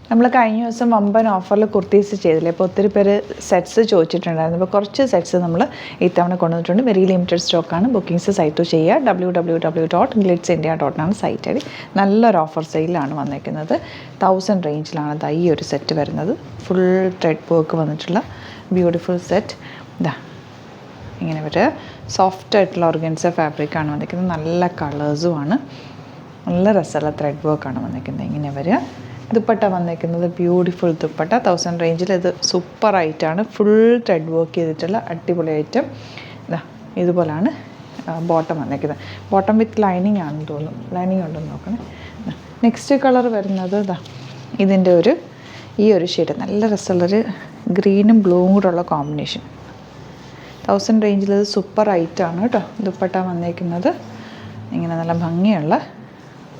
നമ്മൾ കഴിഞ്ഞ ദിവസം വമ്പൻ ഓഫറിൽ കുർത്തീസ് ചെയ്തില്ലേ. അപ്പോൾ ഒത്തിരി പേര് സെറ്റ്സ് ചോദിച്ചിട്ടുണ്ടായിരുന്നു. അപ്പോൾ കുറച്ച് സെറ്റ്സ് നമ്മൾ ഇത്തവണ കൊണ്ടുവന്നിട്ടുണ്ട്. വെരി ലിമിറ്റഡ് സ്റ്റോക്കാണ്. ബുക്കിംഗ്സ് സൈറ്റ് ചെയ്യുക. www.glitzindia.com site I D. നല്ലൊരു ഓഫർ സെയിലാണ് വന്നിരിക്കുന്നത്. 1000 റേഞ്ചിലാണ് ഈ ഒരു സെറ്റ് വരുന്നത്. ഫുൾ ത്രെഡ് വർക്ക് വന്നിട്ടുള്ള ബ്യൂട്ടിഫുൾ സെറ്റ്. ഇതാ ഇങ്ങനെ ഒരു സോഫ്റ്റ് ആയിട്ടുള്ള ഓർഗൻസ ഫാബ്രിക്കാണ് വന്നിരിക്കുന്നത്. നല്ല കളേഴ്സുമാണ്. നല്ല രസമുള്ള ത്രെഡ് വർക്കാണ് വന്നിരിക്കുന്നത്. ഇങ്ങനെ വരിക. ദുപ്പട്ട വന്നിരിക്കുന്നത് ബ്യൂട്ടിഫുൾ ദുപ്പട്ട. 1000 റേഞ്ചിൽ ഇത് സൂപ്പർ ആയിട്ടാണ്. ഫുൾ ത്രെഡ് വർക്ക് ചെയ്തിട്ടുള്ള അടിപൊളി ഐറ്റം. ഇതാ ഇതുപോലാണ് ബോട്ടം വന്നിരിക്കുന്നത്. ബോട്ടം വിത്ത് ലൈനിങ് ആണെന്ന് തോന്നുന്നു. ലൈനിങ് ഉണ്ടെന്ന് നോക്കണേ. നെക്സ്റ്റ് കളർ വരുന്നത് ഇതാ ഇതിൻ്റെ ഈ ഒരു ഷെയ്ഡ്. നല്ല രസമുള്ളൊരു ഗ്രീനും ബ്ലൂവും കൂടെ ഉള്ള കോമ്പിനേഷൻ. 1000 റേഞ്ചിൽ ഇത് സൂപ്പർ ഐറ്റാണ് കേട്ടോ. ദുപ്പട്ട വന്നിരിക്കുന്നത് ഇങ്ങനെ നല്ല ഭംഗിയുള്ള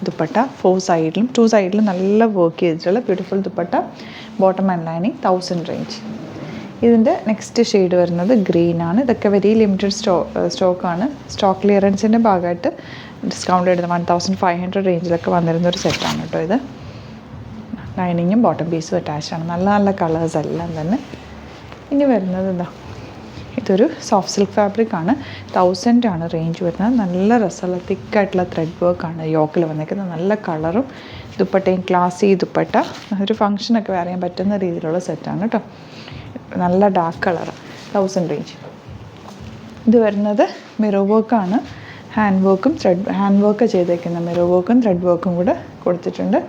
ദുപ്പട്ട. 2 സൈഡിലും നല്ല വർക്ക് ചെയ്തിട്ടുള്ള beautiful dupatta. Bottom and lining. 1000 range. ഇതിൻ്റെ നെക്സ്റ്റ് ഷെയ്ഡ് വരുന്നത് ഗ്രീനാണ്. ഇതൊക്കെ വെരി ലിമിറ്റഡ് സ്റ്റോക്കാണ്. സ്റ്റോക്ക് ക്ലിയറൻസിൻ്റെ ഭാഗമായിട്ട് ഡിസ്കൗണ്ട് എടുത്ത് 1500 റേഞ്ചിലൊക്കെ വന്നിരുന്നൊരു സെറ്റാണ് കേട്ടോ ഇത്. ലൈനിങ്ങും ബോട്ടം പീസും അറ്റാച്ച്ഡാണ്. നല്ല നല്ല കളേഴ്സ് എല്ലാം തന്നെ. ഇനി വരുന്നത് ഇതാ ഇതൊരു സോഫ്റ്റ് സിൽക്ക് ഫാബ്രിക്കാണ്. 1000 ആണ് റേഞ്ച് വരുന്നത്. നല്ല രസമുള്ള തിക്കായിട്ടുള്ള ത്രെഡ് വർക്കാണ് യോക്കിൽ വന്നിരിക്കുന്നത്. നല്ല കളറും ദുപ്പട്ടയും ക്ലാസി ദുപ്പട്ട. ഒരു ഫംഗ്ഷനൊക്കെ വെയർ ചെയ്യാൻ പറ്റുന്ന രീതിയിലുള്ള സെറ്റാണ് കേട്ടോ. നല്ല ഡാർക്ക് കളർ. 1000 റേഞ്ച്. ഇത് വരുന്നത് മിറർ വർക്കാണ്. ഹാൻഡ് വർക്ക് ചെയ്തേക്കുന്ന മിറർ വർക്കും ത്രെഡ് വർക്കും കൂടെ കൊടുത്തിട്ടുണ്ട്.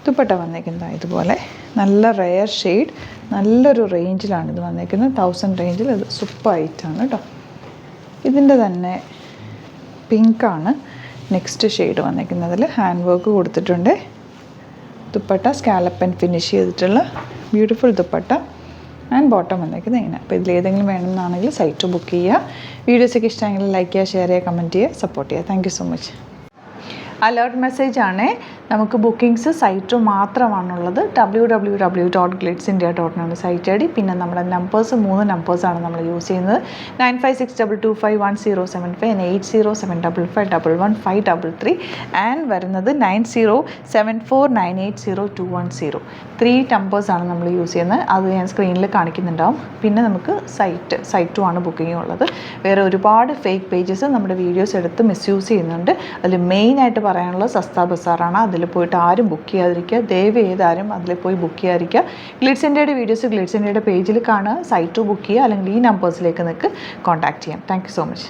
ദുപ്പട്ട വന്നിരിക്കുന്നത് ഇതുപോലെ നല്ല റെയർ ഷെയ്ഡ്. നല്ലൊരു റേഞ്ചിലാണ് ഇത് വന്നിരിക്കുന്നത്. 1000 റേഞ്ചിൽ ഇത് സൂപ്പർ ആയിട്ടാണ് കേട്ടോ. ഇതിൻ്റെ തന്നെ പിങ്കാണ് നെക്സ്റ്റ് ഷെയ്ഡ് വന്നിരിക്കുന്നതിൽ. ഹാൻഡ് വർക്ക് കൊടുത്തിട്ടുണ്ട്. ദുപ്പട്ട സ്കാലപ്പ് ആൻഡ് ഫിനിഷ് ചെയ്തിട്ടുള്ള ബ്യൂട്ടിഫുൾ ദുപ്പട്ട ആൻഡ് ബോട്ടം വന്നിരിക്കുന്നത് ഇങ്ങനെ. അപ്പോൾ ഇതിലേതെങ്കിലും വേണമെന്നാണെങ്കിൽ സൈറ്റ് ബുക്ക് ചെയ്യുക. വീഡിയോസൊക്കെ ഇഷ്ടമെങ്കിൽ ലൈക്ക് ചെയ്യുക, ഷെയർ ചെയ്യുക, കമൻറ്റ് ചെയ്യുക, സപ്പോർട്ട് ചെയ്യുക. Thank you so much. Alert message ആണ്. നമുക്ക് ബുക്കിംഗ്സ് സൈറ്റ് മാത്രമാണുള്ളത്. www.glitzindia.com site I D. പിന്നെ നമ്മുടെ നമ്പേഴ്സ് 3 നമ്പേഴ്സാണ് നമ്മൾ യൂസ് ചെയ്യുന്നത്. 9562251075 and 8075551533 ആൻഡ് വരുന്നത് 9074980210. 3 നമ്പേഴ്സാണ് നമ്മൾ യൂസ് ചെയ്യുന്നത്. അത് ഞാൻ സ്ക്രീനിൽ കാണിക്കുന്നുണ്ടാവും. പിന്നെ നമുക്ക് സൈറ്റും ആണ് ബുക്കിംഗ് ഉള്ളത്. വേറെ ഒരുപാട് ഫേക്ക് പേജസ് നമ്മുടെ വീഡിയോസ് എടുത്ത് മിസ്യൂസ് ചെയ്യുന്നുണ്ട്. അതിൽ മെയിനായിട്ട് പറയാനുള്ളത് സസ്ത ബസാറാണ്. അതിൽ പോയിട്ട് ആരും ബുക്ക് ചെയ്യാതിരിക്കുക. ദയവ് ചെയ്താരും അതിൽ പോയി ബുക്ക് ചെയ്യാതിരിക്കുക. ഗ്ലിറ്റ്സ് ഇന്ത്യയുടെ വീഡിയോസ് ഗ്ലിറ്റ്സ് ഇന്ത്യയുടെ പേജിൽ കാണുക. സൈറ്റ് ബുക്ക് ചെയ്യുക. അല്ലെങ്കിൽ ഈ നമ്പേഴ്സിലേക്ക് നിങ്ങൾക്ക് കോൺടാക്ട് ചെയ്യാം. Thank you so much.